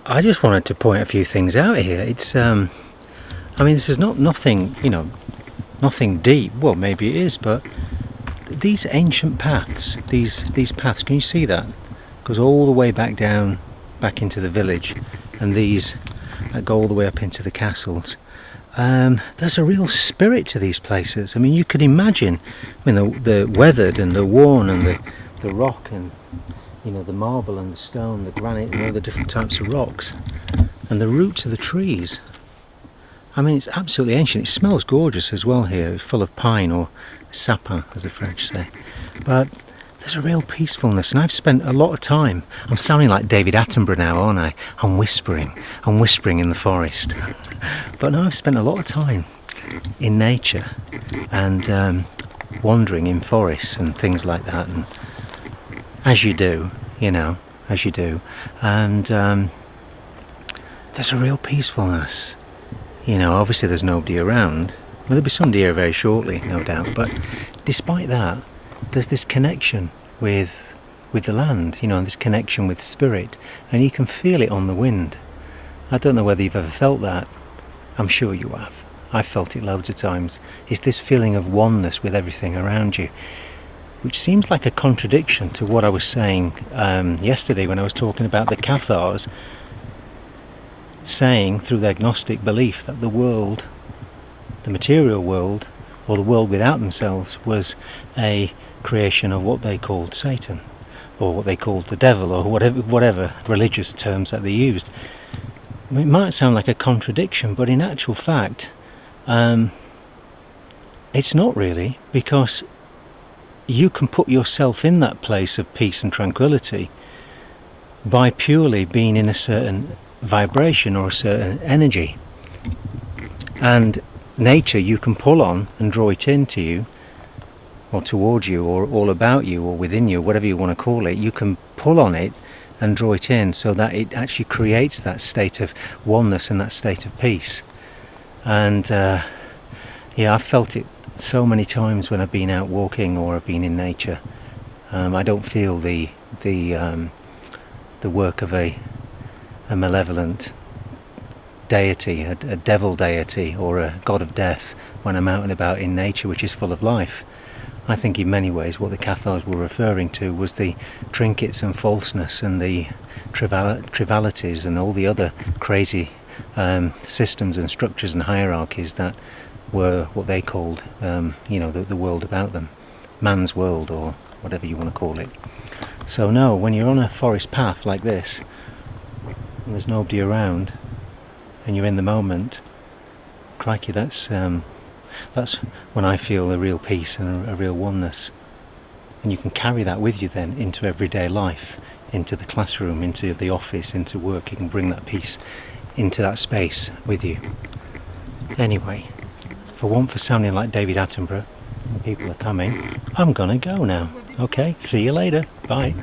I just wanted to point a few things out here. It's, I mean, this is nothing, nothing deep. Well, maybe it is, but these ancient paths, these paths, can you see that? Goes all the way back down, back into the village, and these that go all the way up into the castles. There's a real spirit to these places. I mean, you could imagine, the weathered and the worn and the rock and the marble and the stone, the granite and all the different types of rocks, and the roots of the trees. I mean, it's absolutely ancient. It smells gorgeous as well here. It's full of pine, or sapin, as the French say. But there's a real peacefulness, and I've spent a lot of time. I'm sounding like David Attenborough now, aren't I? I'm whispering in the forest. But no, I've spent a lot of time in nature and wandering in forests and things like that. And as you do, as you do. And there's a real peacefulness. Obviously there's nobody around. Well, there'll be somebody here very shortly, no doubt. But despite that, there's this connection with the land, this connection with spirit. And you can feel it on the wind. I don't know whether you've ever felt that. I'm sure you have. I've felt it loads of times. It's this feeling of oneness with everything around you, which seems like a contradiction to what I was saying yesterday when I was talking about the Cathars saying through their Gnostic belief that the world, the material world, or the world without themselves, was a creation of what they called Satan, or what they called the devil, or whatever religious terms that they used. I mean, it might sound like a contradiction, but in actual fact, it's not really, because you can put yourself in that place of peace and tranquility by purely being in a certain vibration or a certain energy. And nature you can pull on and draw it into you, or towards you, or all about you, or within you, whatever you want to call it. You can pull on it and draw it in so that it actually creates that state of oneness and that state of peace. And I've felt it so many times when I've been out walking or I've been in nature. I don't feel the work of a malevolent deity, a devil deity, or a god of death when I'm out and about in nature, which is full of life. I think in many ways what the Cathars were referring to was the trinkets and falseness and the trivialities and all the other crazy systems and structures and hierarchies that were what they called the world about them, man's world, or whatever you want to call it. So no, when you're on a forest path like this and there's nobody around and you're in the moment, crikey, that's when I feel a real peace and a real oneness. And you can carry that with you then into everyday life, into the classroom, into the office, into work. You can bring that peace into that space with you. Anyway, for sounding like David Attenborough, people are coming, I'm gonna go now. Okay, see you later. Bye.